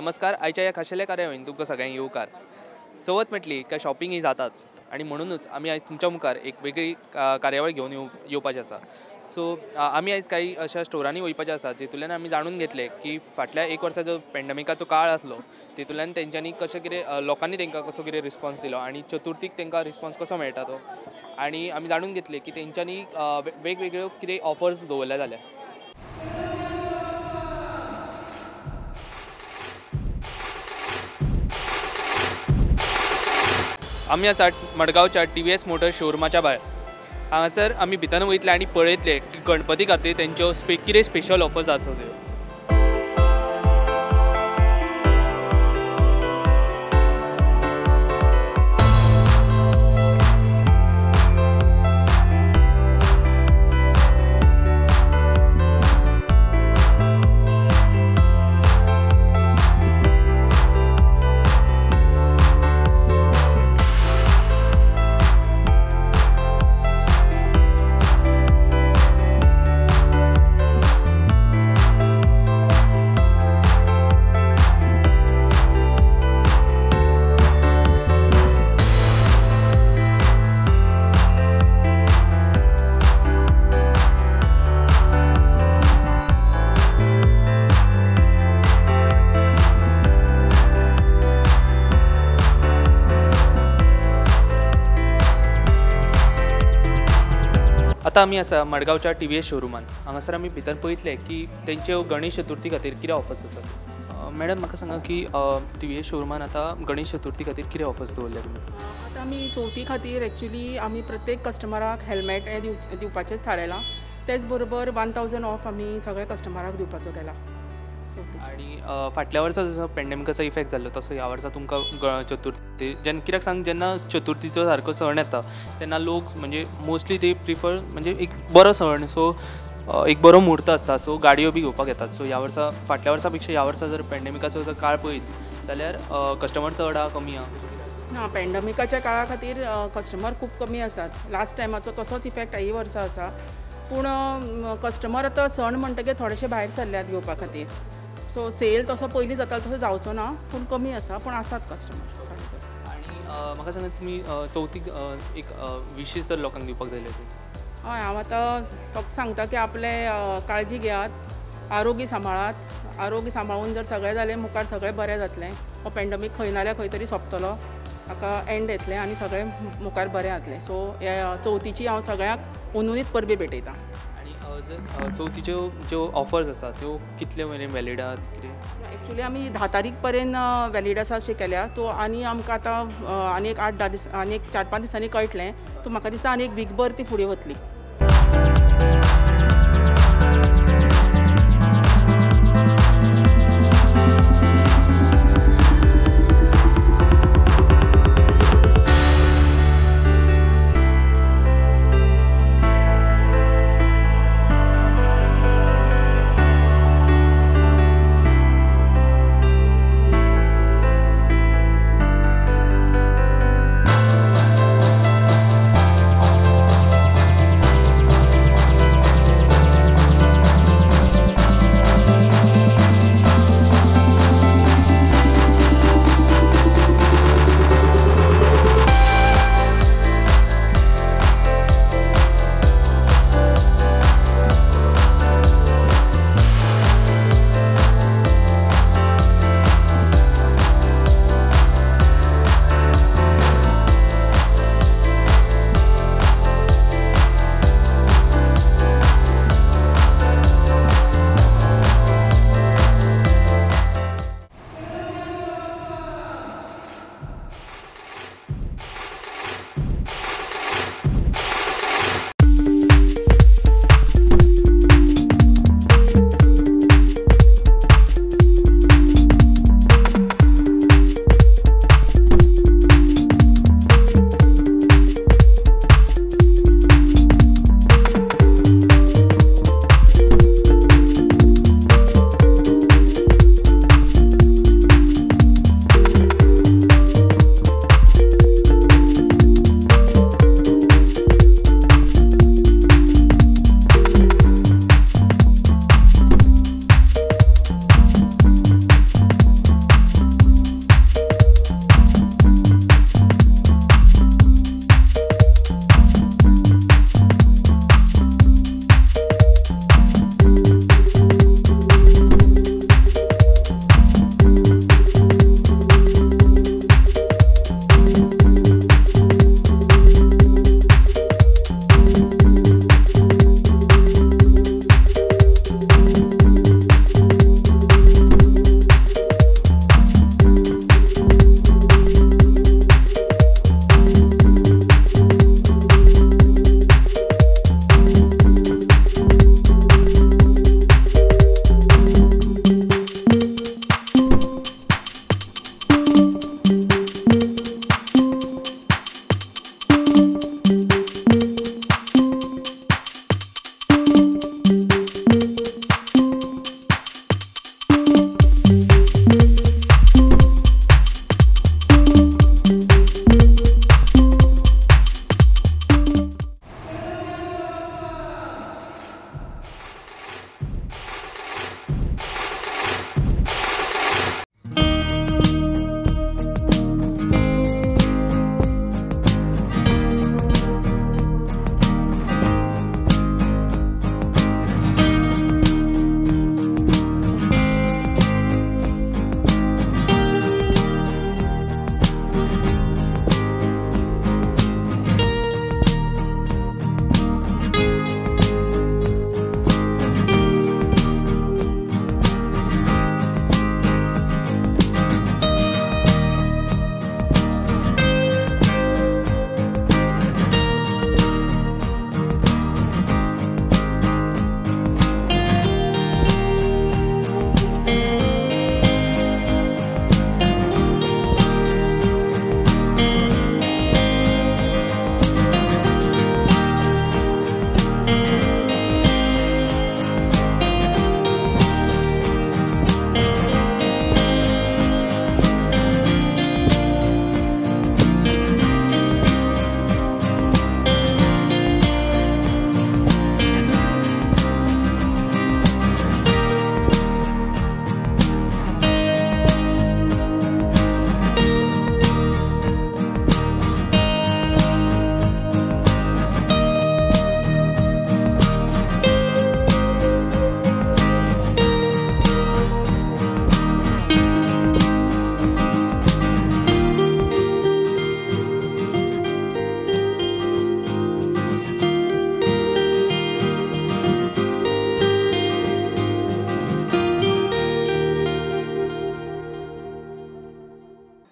नमस्कार. आयच्या या खाशेल्या कार्यावळीन तुमकां सगळ्यांक येवकार. चवथ म्हटली काय शॉपिंग ही जाताच आणि म्हणूनच आमी आयज तुमच्या मुखार एक वेगळी कार्यावळ घेवन येवपाचें आसा. सो आमी आयज काही अशा स्टोरांनी वयपाचें आसा जितूंतल्यान आमी जाणून घेतले की फाटल्या एक वर्सा जो पॅन्डेमिकाचो काळ आसलो तितूंतल्यान तेंच्यांनी कशें कितें लोकांनी तेंकां कसो कितें रिस्पॉन्स दिलो आनी चतुर्थीक तेंकां रिस्पॉन्स कसो मेळटा तो, आनी आमी जाणून घेतले की तेंच्यांनी वेगवेगळ्यो कितें ऑफर्स दवरल्या जाल्यार. आमी आसा मडगांवच्या TVS मोटर्स शोरूमाच्या भायर. हांगासर आमी भितर वयतले आनी पळयतले की गणपती खातीर तेंच्यो कितें स्पेशल ऑफर्स आसा त्यो. आतां आमी आसा मडगांवच्या TVS शोरूमान. हांगासर आमी भितर पळयतले की तेंच्यो गणेश चतुर्थी खातीर कितें ऑफर्स आसात. मॅडम म्हाका सांगा की TVS शोरूमान आतां गणेश चतुर्थी खातीर कितें ऑफर्स दवरल्या तुमी? आतां आमी चवथी खातीर एक्चुली आमी प्रत्येक कस्टमराक हेल्मेट हें दिवपाचेंच थारायलां. तेच बरोबर 1000 ऑफ आमी सगळ्या कस्टमराक दिवपाचो केला. आणि फाटल्या वर्सा जसो पॅन्डेमिकाचो इफेक्ट जाल्लो तसो ह्या वर्सा तुमकां चतुर्थी कित्याक सांग जेन्ना चतुर्थीचो सारको सण येता तेन्ना लोक म्हणजे मोस्टली ते प्रिफर म्हणजे एक बरो सण सो एक बरो मुहूर्त आसता सो गाडयो बी घेवपाक येतात. सो ह्या वर्सा फाटल्या वर्सा पेक्षा ह्या वर्सा जर पॅन्डेमिकाचो जर काळ पळयत जाल्यार कस्टमर चड आहा कमी आहा? ना, पॅन्डेमिकाच्या काळा खातीर कस्टमर खूब कमी आसात. लास्ट टायमाचो तसोच इफेक्ट ही वर्सा आसा. पूण कस्टमर आतां सण म्हणटकीर थोडेशे भायर सरल्यात घेवपा खातीर. सो सेल तसो पयलीं जातालो तसो जावचो ना पूण कमी आसा पूण आसात कस्टमर. आनी म्हाका सांगा तुमी चवथीक एक विशीस जर लोकांक दिवपाक जाय जाल्यार? हय, हांव आतां फक्त सांगता की आपले काळजी घेयात, आरोग्य सांबाळात. आरोग्य सांबाळून जर सगळें जालें मुखार सगळें बरें जातलें. हो पॅन्डेमीक खंय ना जाल्यार खंय तरी सोंपतलो, हाका एंड येतलें आनी सगळें मुखार बरें जातलें. सो ह्या चवथीची हांव सगळ्यांक उनुनीत परबी भेटयतां. जर चवथीच्यो ज्यो ऑफर्स आसा त्यो कितले मेरेन वॅलीड आहात कितें? एक्चुली आमी 10 तारीख पर्यंत वॅलीड आसा अशें केल्या. तो आनी आमकां आतां आनी एक 8-10 दीस आनी एक 4-5 दिसांनी कळटलें. तो म्हाका दिसता आनी एक वीकभर ती फुडें वतली.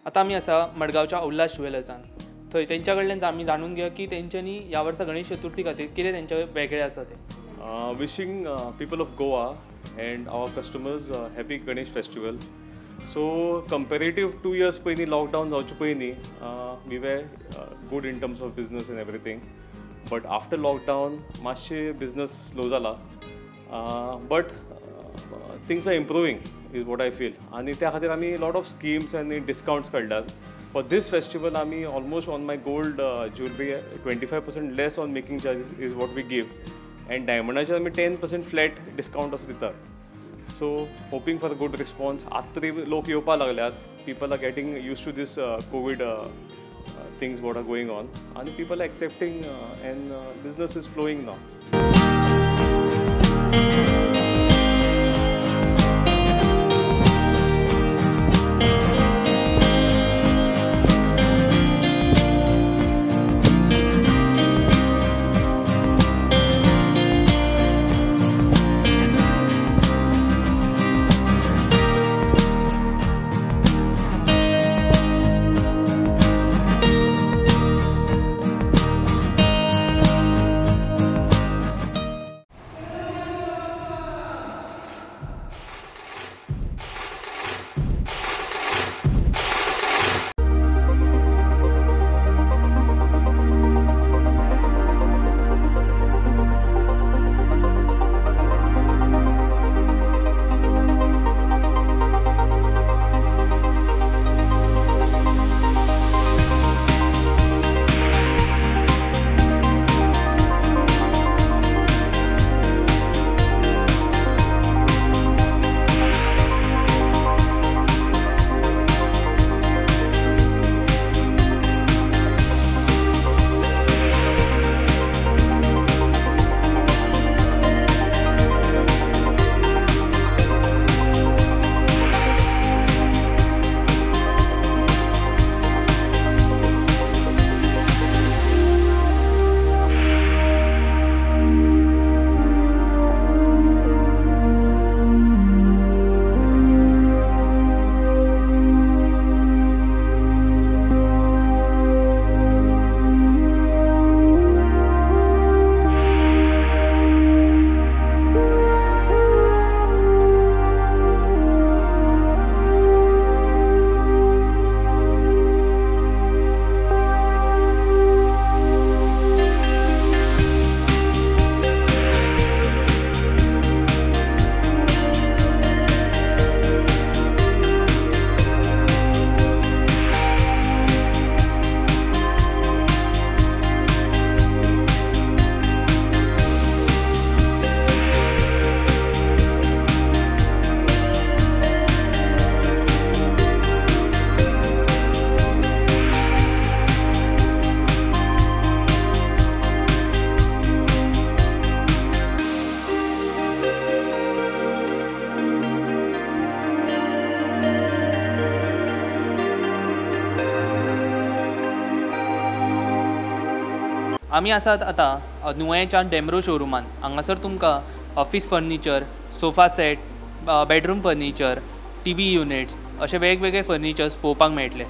आतां आमी आसा मडगांवच्या उल्हास ज्युवेलर्सान. थंय तेंच्या कडल्यान आमी जाणून घेवया की तेंच्यांनी ह्या वर्सा गणेश चतुर्थी खातीर कितें तेंचें वेगळें आसा तें. Wishing people of Goa and our customers happy Ganesh festival. So comparative 2 years पयलीं lockdown जावचे पयलीं we were good in terms of business and everything. But after lockdown मातशें business slow जाला. But things are improving is what I feel. आणि त्या खातीर आमी lot of schemes and discounts काडल्यात. For this festival आमी almost on my gold jewelry 25% less on making charges is what we give. And diamondaचेर आमी 10% flat discount असो दितात. So hoping for a good response. आतां तरी लोक येवपाक लागल्यात. People are getting used to this COVID things what are going on. And people are accepting and business is flowing now. आमी आसात आतां नुयेंच्या डेमरो शोरुमान. हांगासर तुमकां office furniture, sofa set, bedroom furniture, TV units अशे वेगवेगळे फर्निचर्स पळोवपाक मेळटले.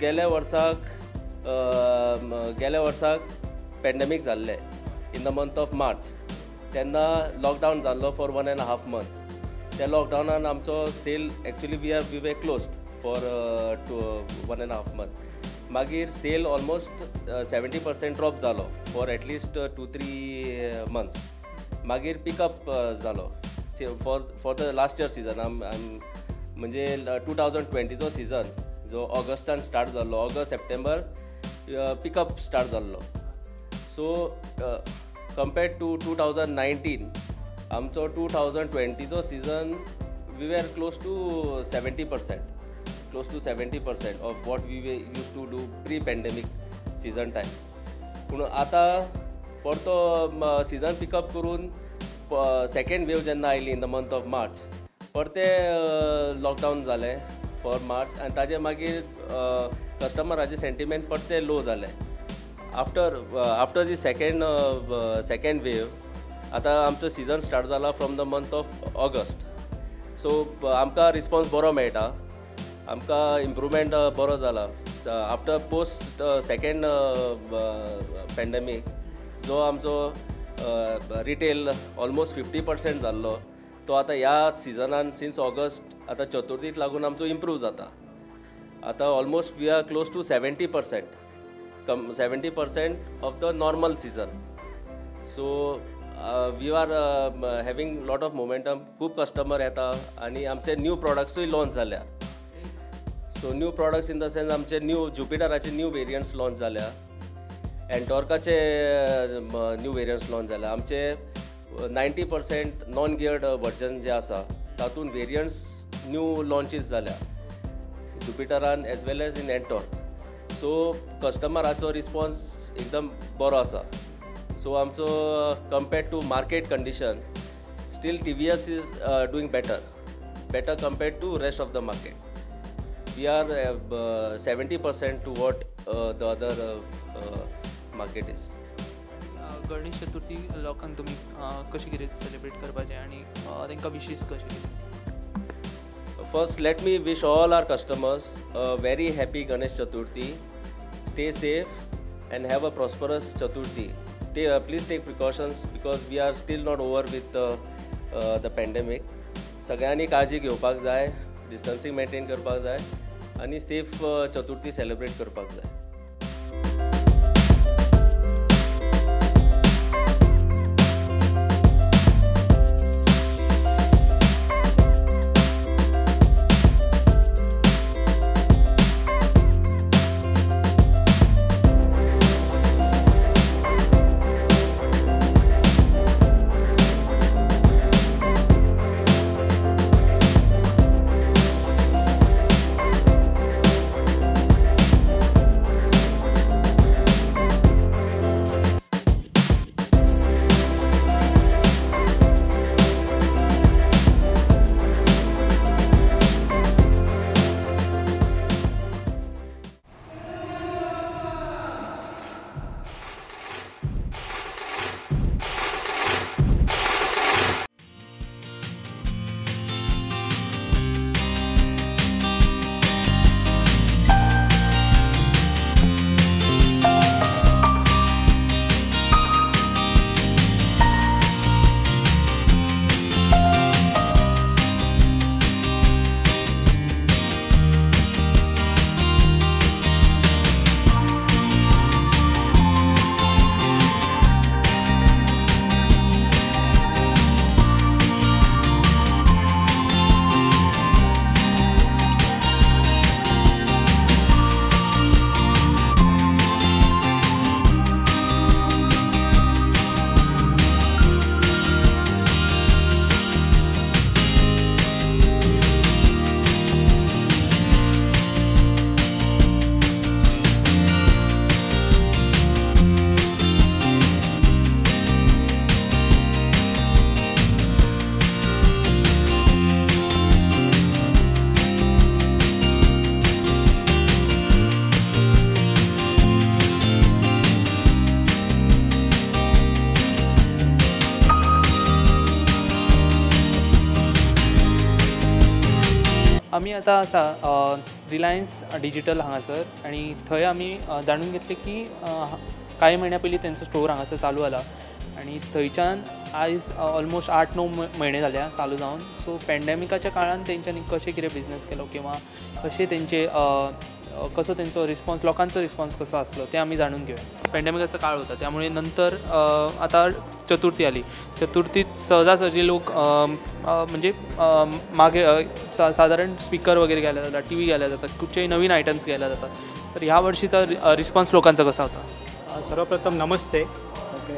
गेल्या वर्साक पॅन्डेमीक जाल्लें in the month of March. तेन्ना लॉकडावन जाल्लो फॉर 1.5 months. त्या लॉकडावनान आमचो sale actually we were closed for 1.5 months. मागीर सेल ऑलमोस्ट 70% ड्रॉप जालो फॉर एटलिस्ट 2-3 months. मागीर पिकअप जालो for the last year season. म्हणजे 2020चो सिजन जो ऑगस्टान स्टार्ट जाल्लो, ऑगस्ट सप्टेंबर पिकअप स्टार्ट जाल्लो. सो कंपेर्ड टू 2019 आमचो 2020चो season we were close to 70% of what we way use to do pre pandemic season time. पूण आतां परतो सिजन पिकअप करून सेकेंड वेव जेन्ना आयली in the month of March, परते लॉकडावन जालें फॉर मार्च आनी ताजे मागीर कस्टमराचे सेंटिमेंट परते लो जाले. आफ्टर दी सेकेंड वेव आतां आमचो सिजन स्टार्ट जाला from the month of August. So आमकां रिस्पॉन्स बरो मेळटा, आमकां इम्प्रूवमेंट बरो जाला. आफ्टर पोस्ट सेकेंड पॅन्डेमीक जो आमचो रिटेल ऑलमोस्ट 50% जाल्लो, तो आतां ह्या सिजनान सिन्स ऑगस्ट आतां चतुर्थीक लागून आमचो इम्प्रूव जाता. आतां almost we are close to 70% of the normal season. So we are having lot of momentum. खूब कस्टमर येता आनी आमचे न्यू प्रॉडक्ट्सूय लॉन्च जाल्या. So new products in the sense आमचे ज्युपिटराचे न्यू वेरियंट्स लॉन्च जाल्या, एन्टॉर्काचे न्यू वेरियंट्स लॉन्च जाल्या. आमचे 90% नॉन गियर्ड वर्जन जे आसा तातूंत वेरियंट्स न्यू लॉन्चीस जाल्या ज्युपिटरान as well as in Ntorq. So कस्टमराचो रिस्पॉन्स एकदम बरो आसा. सो आमचो compared to market condition still TVS is doing better compared to rest of the market. We are 70% to what the other market is. Ganesh Chaturthi लोकांक तुमी कशी कितें सेलिब्रेट करपाचें आनी तांकां विशीस कशें कितें? First, let me wish all our customers a very happy Ganesh Chaturthi. Stay safe and have a prosperous Chaturthi. Please take precautions because we are still not over with the pandemic. सगळ्यांनी काळजी घेवपाक जाय, distancing maintain करपाक जाय आनी safe चतुर्थी celebrate करपाक जाय. आमी आतां आसा रिलायन्स डिजिटल हांगासर आनी थंय आमी जाणून घेतलें की कांय म्हयन्या पयलीं तेंचो स्टोर हांगासर चालू जाला आनी थंयच्यान आयज ऑलमोस्ट 8-9 म्हयने जाल्या चालू जावन. सो पॅन्डेमिकाच्या काळान तेंच्यांनी कशें कितें बिझनस केलो किंवा कशें तेंचे कसो तेंचो रिस्पॉन्स लोकांचो रिस्पॉन्स कसो आसलो तें आमी जाणून घेवया. पॅन्डेमिकाचा काळ होता त्यामुळे नंतर आता चतुर्थी आली. चतुर्थीत सहजासहजी लोक म्हणजे मागे साधारण स्पीकर वगैरे घ्यायला जातात, टी व्ही घ्यायला जातात, कुठचेही नवीन आयटम्स घ्यायला जातात. तर ह्या वर्षीचा रिस्पॉन्स लोकांचा कसा होता? सर्वप्रथम नमस्ते. ओके.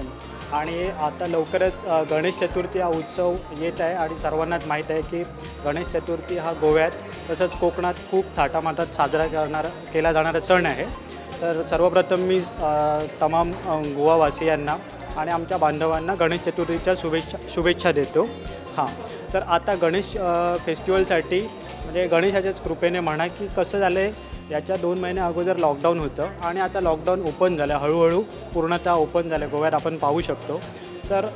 आणि आता लवकरच गणेश चतुर्थी हा उत्सव येत आहे आणि सर्वांनाच माहीत आहे की गणेश चतुर्थी हा गोव्यात तसंच कोकणात खूप थाटामाटात साजरा केला जाणारा सण आहे. तर सर्वप्रथम मी तमाम गोवावासियांना आणि आमच्या बांधवांना गणेश चतुर्थीच्या शुभेच्छा देतो. हां, तर आता गणेश फेस्टिवलसाठी म्हणजे गणेशाच्याच कृपेने म्हणा की कसं झालं आहे, याच्या 2 महिन्या अगोदर लॉकडाऊन होतं आणि आता लॉकडाऊन ओपन झालं, हळूहळू पूर्णतः ओपन झालं गोव्यात आपण पाहू शकतो. तर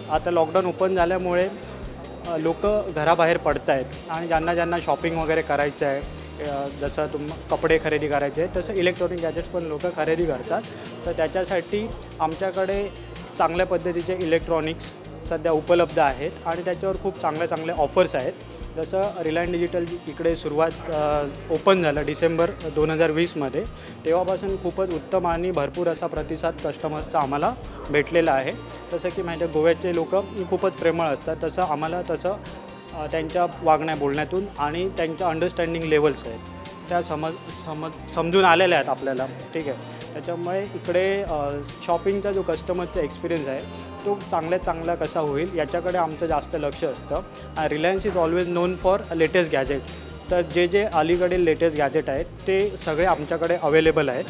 आता लॉकडाऊन ओपन झाल्यामुळे लोक घराबाहेर पडत आहेत आणि ज्यांना शॉपिंग वगैरे करायचं आहे, जसं कपडे खरेदी करायचे आहे तसं इलेक्ट्रॉनिक गॅजेट्स पण लोक खरेदी करतात. तर त्याच्यासाठी आमच्याकडे चांगल्या पद्धतीचे इलेक्ट्रॉनिक्स सध्या उपलब्ध आहेत आणि त्याच्यावर खूप चांगल्या ऑफर्स आहेत. जसं रिलायन्स डिजिटल इकडे सुरुवात ओपन झालं डिसेंबर 2020मध्ये, तेव्हापासून खूपच उत्तम आणि भरपूर असा प्रतिसाद कस्टमर्सचा आम्हाला भेटलेला आहे. जसं की माहिती आहे गोव्याचे लोक खूपच प्रेमळ असतात, तसं आम्हाला त्यांच्या वागण्या बोलण्यातून आणि त्यांच्या अंडरस्टँडिंग लेवल्स आहेत त्या समजून आलेल्या आहेत आपल्याला. ठीक आहे. त्याच्यामुळे इकडे शॉपिंगचा जो कस्टमरचा एक्सपिरियन्स आहे तो चांगला कसा होईल याच्याकडे आमचं जास्त लक्ष असतं. आणि Reliance is always known for latest gadget. तर जे अलीकडील लेटेस्ट गॅजेट आहेत ते सगळे आमच्याकडे अवेलेबल आहेत.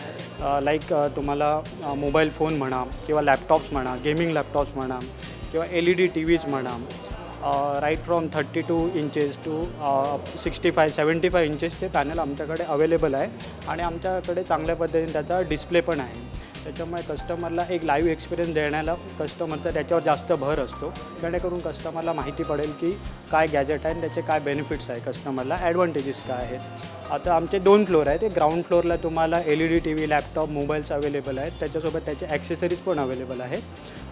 लाईक तुम्हाला मोबाईल फोन म्हणा किंवा लॅपटॉप्स म्हणा, गेमिंग लॅपटॉप्स म्हणा किंवा LED TVज म्हणा, राईट फ्रॉम 32 इंचेस टू 65-75 इंचेसचे पॅनल आमच्याकडे अवेलेबल आहे आणि आमच्याकडे चांगल्या पद्धतीने त्याचा डिस्प्ले पण आहे. त्याच्यामुळे कस्टमरला एक लाईव्ह एक्सपिरियन्स देण्याला कस्टमरचा त्याच्यावर जास्त भर असतो, जेणेकरून कस्टमरला माहिती पडेल की काय गॅजेट आहे आणि त्याचे काय बेनिफिट्स आहे, कस्टमरला ॲडव्हान्टेजेस काय आहेत. आता आमचे 2 फ्लोअर आहेत. ग्राउंड फ्लोअरला तुम्हाला LED TV, laptop, mobiles available आहेत, त्याच्यासोबत त्याचे ॲक्सेसरीज पण अवेलेबल आहेत.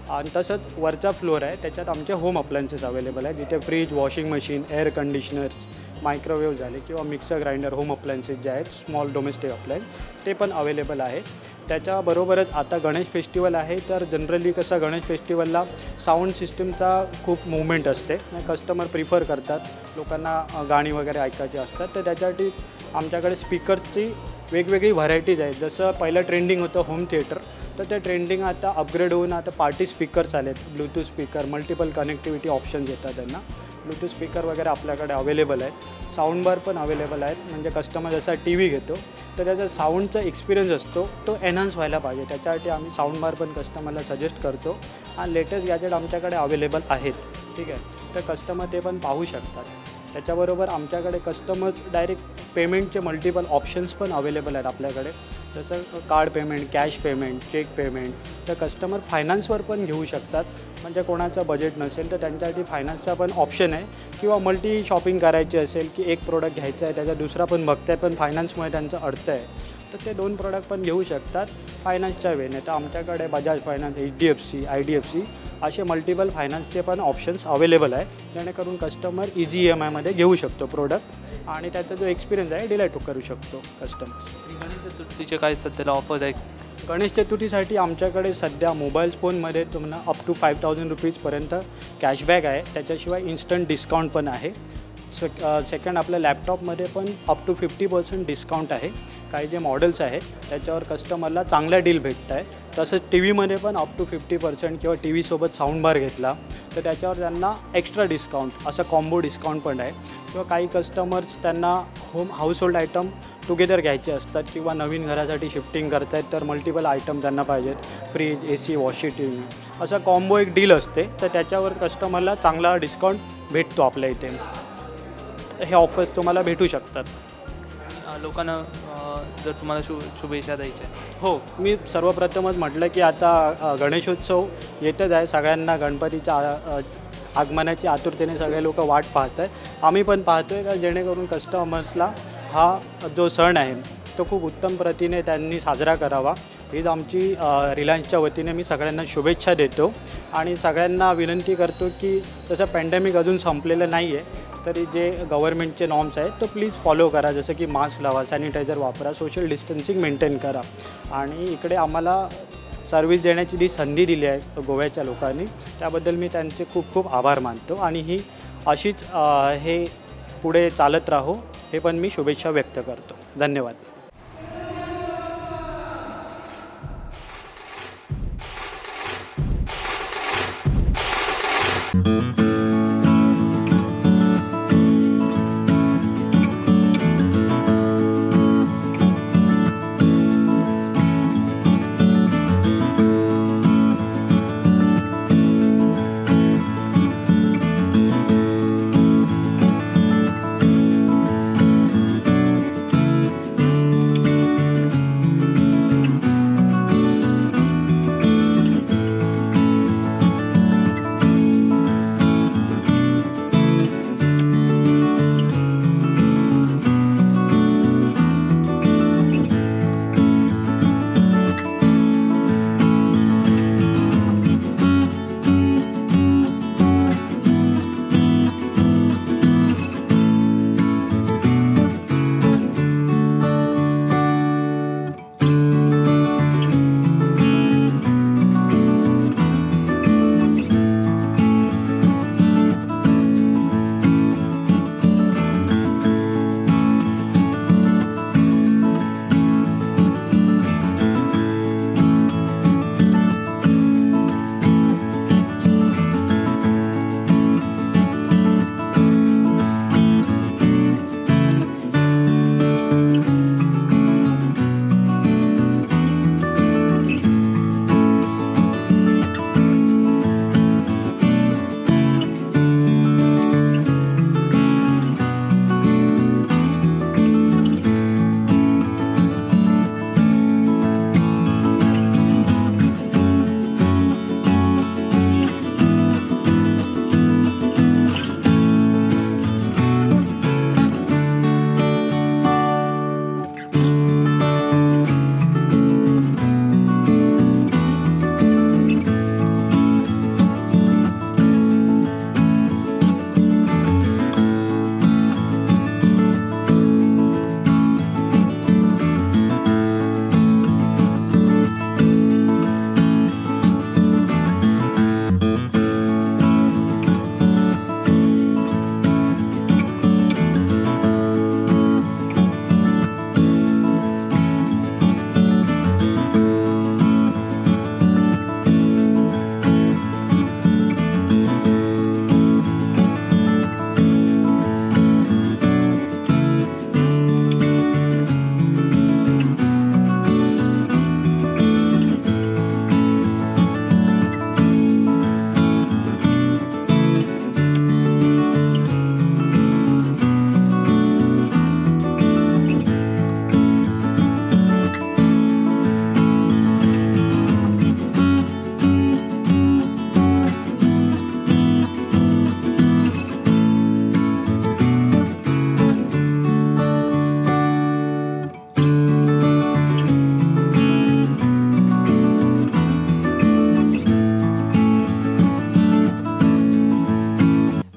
आणि तसंच वरचा फ्लोअर आहे त्याच्यात आमचे होम अप्लायन्सेस अवेलेबल आहेत, जिथे fridge, washing machine, air conditioners, microwave झाले किंवा मिक्सर ग्राइंडर, होम अप्लायन्सेस जे आहेत स्मॉल डोमेस्टिक अप्लायन्स ते पण अवेलेबल आहे. त्याच्याबरोबरच आता गणेश फेस्टिवल आहे, तर जनरली कसं गणेश फेस्टिवलला साऊंड सिस्टमचा खूप मूवमेंट असते, कस्टमर प्रिफर करतात, लोकांना गाणी वगैरे ऐकायची असतात. तर त्याच्यासाठी आमच्याकडे स्पीकर्सची वेगवेगळी व्हरायटीज आहेत. जसं पहिलं ट्रेंडिंग होतं होम थिएटर, तर ते ट्रेंडिंग आता अपग्रेड होऊन आता पार्टी स्पीकर्स आलेत, Bluetooth speaker, multiple connectivity options येतात त्यांना. ब्लूटूथ स्पीकर वगैरे आपल्याकडे अवेलेबल आहेत. साऊंड बार पण अवेलेबल आहेत, म्हणजे कस्टमर जसा TV घेतो तर त्याचा साऊंडचा एक्सपिरियन्स असतो तो एनहान्स व्हायला पाहिजे, त्याच्यासाठी आम्ही साऊंड बार पण कस्टमरला सजेस्ट करतो. आणि लेटेस्ट गॅजेट आमच्याकडे अवेलेबल आहेत. ठीक आहे. तर कस्टमर ते पण पाहू शकतात. त्याच्याबरोबर आमच्याकडे कस्टमर्स डायरेक्ट पेमेंटचे मल्टिपल ऑप्शन्स पण अवेलेबल आहेत आपल्याकडे, जसं card payment, cash payment, cheque payment. तर कस्टमर फायनान्सवर पण घेऊ शकतात, म्हणजे कोणाचं बजेट नसेल तर त्यांच्यासाठी फायनान्सचा पण ऑप्शन आहे. किंवा मल्टी शॉपिंग करायची असेल की एक प्रोडक्ट घ्यायचा आहे त्याचा दुसरा पण बघताय पण फायनान्समुळे त्यांचं अडतं आहे, तर ते 2 प्रोडक्ट पण घेऊ शकतात फायनान्सच्या वेने. तर आमच्याकडे बजाज फायनान्स, HDFC, IDFC असे मल्टिपल फायनान्सचे पण ऑप्शन्स अवेलेबल आहे, जेणेकरून कस्टमर इझी EMIमध्ये घेऊ शकतो प्रोडक्ट आणि त्याचा जो एक्सपिरियन्स आहे डिलाईट करू शकतो कस्टमर. गणेश चतुर्थीचे काय सध्याला ऑफर्स आहेत? गणेश चतुर्थीसाठी आमच्याकडे सध्या मोबाईल फोनमध्ये तुम्हाला अप टू 5000 रुपीजपर्यंत कॅशबॅक आहे, त्याच्याशिवाय इन्स्टंट डिस्काउंट पण आहे. सेकंड आपल्या लॅपटॉपमध्ये पण अप टू 50% डिस्काउंट आहे. काही जे मॉडेल्स आहेत त्याच्यावर कस्टमरला चांगल्या डील भेटत आहे. तसंच TV पण अप टू 50% किंवा TVसोबत साऊंड बार घेतला तर त्याच्यावर त्यांना एक्स्ट्रा डिस्काउंट असं कॉम्बो डिस्काउंट पण आहे. किंवा काही कस्टमर्स त्यांना हाऊसहोल्ड आयटम टुगेदर घ्यायचे असतात किंवा नवीन घरासाठी शिफ्टिंग करतायत तर मल्टिपल आयटम त्यांना पाहिजेत, फ्रीज, AC, वॉशिंग TV असं कॉम्बो एक डील असते, तर त्याच्यावर कस्टमरला चांगला डिस्काउंट भेटतो आपल्या इथे. हे ऑफर्स तुम्हाला भेटू शकतात. लोकांना जर तुम्हाला शुभेच्छा द्यायच्या? हो, मी सर्वप्रथमच म्हटलं की आता गणेशोत्सव येतच आहे, सगळ्यांना गणपतीच्या आगमनाची आतुरतेने सगळे लोक वाट पाहत आहेत. आम्ही पण पाहतो आहे का जेणेकरून कस्टमर्सला हा जो सण आहे तो खूप उत्तम प्रतीने त्यांनी साजरा करावा हीच आमची रिलायन्सच्या वतीने मी सगळ्यांना शुभेच्छा देतो आणि सगळ्यांना विनंती करतो की तसं पॅन्डेमिक अजून संपलेलं नाही आहे तरी जे गव्हर्नमेंटचे नॉर्म्स आहेत तो प्लीज फॉलो करा जसं की मास्क लावा सॅनिटायझर वापरा सोशल डिस्टन्सिंग मेंटेन करा आणि इकडे आम्हाला सर्व्हिस देण्याची जी संधी दिली आहे गोव्याच्या लोकांनी त्याबद्दल मी त्यांचे खूप खूप आभार मानतो आणि ही अशीच हे पुढे चालत राहो हे पण मी शुभेच्छा व्यक्त करतो धन्यवाद.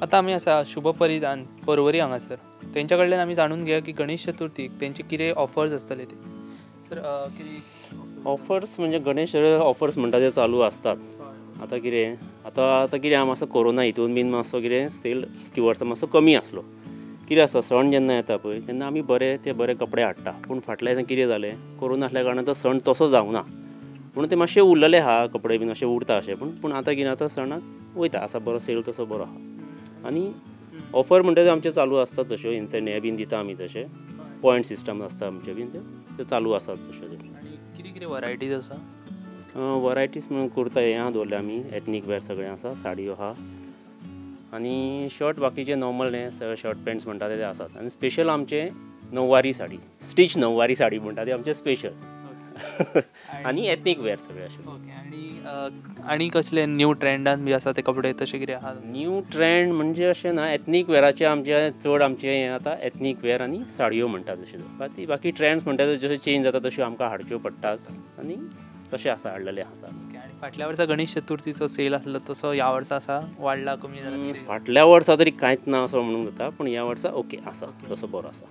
आता आमी आसा शुभ परिधान पर्वरी हांगासर तेंच्या कडल्यान आमी जाणून घेया की गणेश चतुर्थीक तेंचे कितें ऑफर्स आसतले ते. सर कितें ऑफर्स म्हणजे गणेश ऑफर्स म्हणटा ते चालू असतात. आतां कितें आतां कितें हांव मातसो कोरोना हितून बीन मातसो कितें सेल की वर्सां मातसो कमी आसलो. कितें आसा सण जेन्ना येता पळय तेन्ना आमी बरे कपडे हाडटा पूण फाटल्या दिसांनी कितें जालें कोरोना आसल्या कारणान तो सण तसो जावना म्हणून ते मातशे उरलेले आहा कपडे बीन अशे उरता अशे पूण आतां कितें आतां सणाक वयता आसा बरो सेल तसो बरो आहा आनी ऑफर म्हणटा ते आमचे चालू आसतात तश्यो इन्सेंट हे बीन दिता आमी तशे पॉयंट सिस्टम आसता आमचे बीन ते चालू आसात तशे. आनी कितें कितें वरायटीज आसा? वरायटीज म्हणून कुर्ता हे आहा दवरले आमी एथनीक वेअर सगळें आसा साडयो आहा आनी शर्ट बाकीचे नॉर्मल हे शर्ट पॅन्ट्स म्हणटा ते आसात आनी स्पेशल आमचे नववारी साडी स्टीच नववारी साडी म्हणटा ते आमचे स्पेशल आनी एथनीक वेअर सगळे अशें. ओके. आनी कसले न्यू ट्रेंडान बी आसा ते कपडे तशें कितें आहा? न्यू ट्रेंड म्हणजे अशें ना, एथनीक वेअराचे आमचे चड आमचे हें आतां एथनीक वेअर आनी साडयो म्हणटात तशें. बाकी ट्रेंड्स म्हणटा जशे चेंज जाता तश्यो आमकां हाडच्यो पडटात आनी तशें आसा, हाडलेलें आसा. आनी फाटल्या वर्सा गणेश चतुर्थीचो सेल आसलो तसो ह्या वर्सा आसा? वाडला, कमी जाला? फाटल्या वर्सा तरी कांयच ना असो म्हणूंक जाता, पूण ह्या वर्सा ओके आसा, तसो बरो आसा.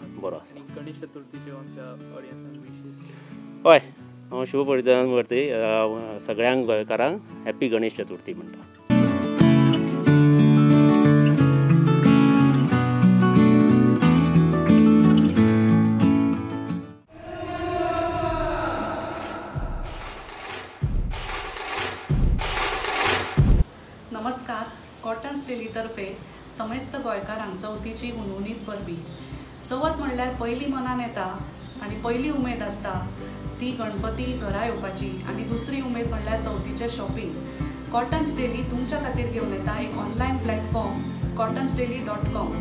गणेश चतुर्थीचे आमच्या ऑडियन्साक विशेश? हय, हांव शुभ परिधान करते सगळ्यांक गोंयकारांक हॅपी गणेश चतुर्थी म्हणटा. नमस्कार. कॉटन्स डेली तर्फे समेस्त गोंयकारांक चवथीची हुनहुनीत परबी. चवथ म्हणल्यार पयली मनान येता आनी पयली उमेद आसता ती गणपती घरा येवपाची, आनी दुसरी उमेद म्हणल्यार चवथीचें शॉपिंग. कॉटन्स डेली तुमच्या खातीर घेवन येता एक online platform cottonsdaily.com.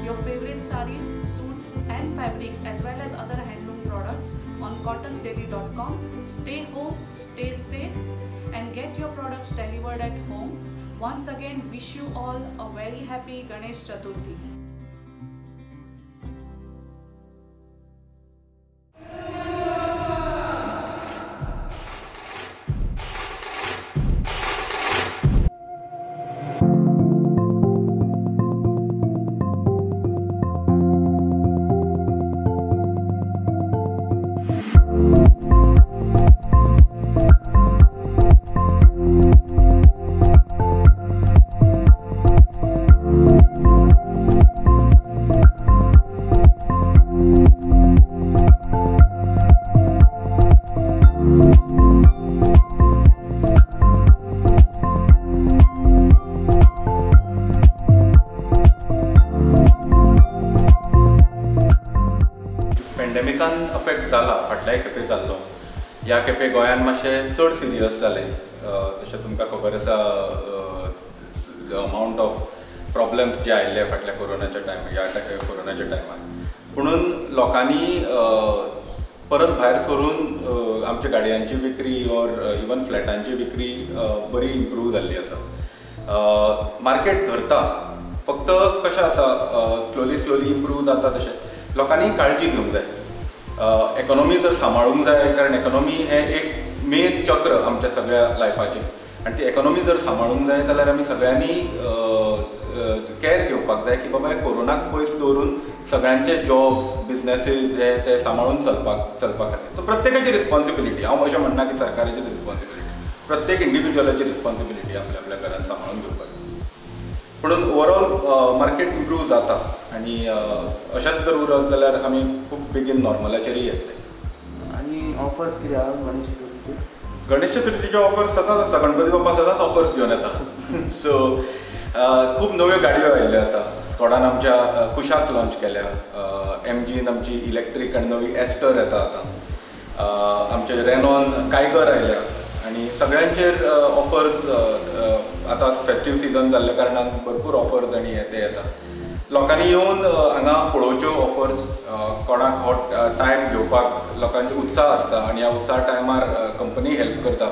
Your favorite sarees, suits and fabrics as well as other handloom products on cottonsdaily.com. Stay home, stay safe and get your products delivered at home. Once again, wish you all a very happy Ganesh Chaturthi. पॅन्डेमिकान affect जाला, फाटल्याय खेपे जाल्लो. ह्या खेपे गोंयान मातशें चड सिरियस जालें. तशें तुमकां खबर आसा अमावंट ऑफ प्रॉब्लेम्स जे आयिल्ले फाटल्या कोरोनाच्या टायमार. म्हणून लोकांनी परत भायर सरून आमच्या गाडयांची विक्री ऑर इवन फ्लॅटांची विक्री बरी इम्प्रूव जाल्ली आसा. मार्केट धरता, फक्त कशें आसा स्लोली इम्प्रूव जाता तशें लोकांनी काळजी घेवंक जाय. इकॉनॉमी जर सांबाळूंक जाय, कारण इकॉनॉमी हें एक मेन चक्र आमच्या सगळ्या लायफाचें, आनी ती इकॉनॉमी जर सांबाळूंक जाय जाल्यार आमी सगळ्यांनी कॅर घेवपाक जाय की बाबा कोरोनाक पयस दवरून सगळ्यांचे जॉब्स, बिजनेसीस हे ते सांबाळून चलपाक खातीर. सो प्रत्येकाची रिस्पॉन्सिबिलिटी, हांव अशें म्हणना की सरकाराची रिस्पॉन्सिबिलिटी, प्रत्येक इंडिविज्युअलाची रिस्पॉन्सिबिलिटी आपल्या घरांत सांबाळून घेवपाक. म्हणून ओवरऑल मार्केट इम्प्रूव जाता आनी अशेंच जर उरत जाल्यार आमी खूब बेगीन नॉर्मलाचेरय येतले. आनी ऑफर्स कितें आहा गणेश चतुर्थीचे? गणेश चतुर्थीचे ऑफर्स सदांच आसता. गणपती बाप्पा सदांच ऑफर्स घेवन येता. सो खूब नव्यो गाडयो आयिल्ल्यो आसा. स्कॉडान आमच्या कुशाक लॉन्च केल्या. MGन आमची इलेक्ट्रीक आनी नवी एस्टर येता आतां. आमचे रेनॉन कायगर आयल्या आनी सगळ्यांचेर ऑफर्स. आतां फेस्टीव सिजन जाल्ल्या कारणान भरपूर ऑफर्स आनी ते येता. लोकांनी येवन हांगा पळोवच्यो ऑफर्स. कोणाक हो टायम घेवपाक लोकांचे उत्साह आसता आनी ह्या उत्साह टायमार कंपनी हेल्प करता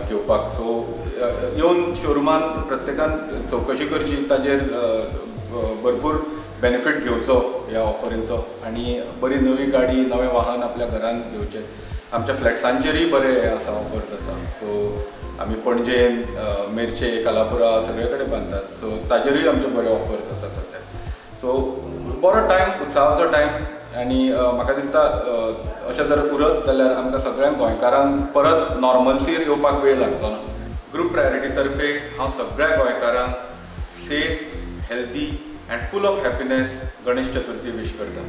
घेवपाक. सो येवन शोरुमान प्रत्येकान चवकशी करची, ताजेर भरपूर बेनिफीट घेवचो ह्या ऑफरींचो आनी बरी नवी गाडी, नवें वाहन आपल्या घरांत घेवचें. आमच्या फ्लॅट्सांचेरय बरे आसा, ऑफर्स आसा. सो आमी पणजेन, मेर्चे, कालापुरा सगळे कडेन बांदतात. सो ताजेरूय आमचे बरे ऑफर्स आसा सद्या. सो बरो टायम, उत्साहाचो टायम. आनी म्हाका दिसता अशें जर उरत जाल्यार आमकां सगळ्यांक गोंयकारांक परत नॉर्मल्सीर येवपाक वेळ लागचो ना. ग्रूप प्रायोरिटी तर्फे हांव सगळ्या गोंयकारांक safe, healthy and full of happiness Ganesh Chaturthi wish करता.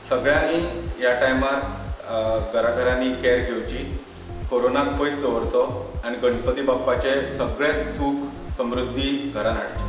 सगळ्यांनी ह्या टायमार घराघरांनी कॅर घेवची, कोरोनाक पयस दवरचो आनी गणपती बाप्पाचे सगळे सूख समृद्धी घरान हाडची.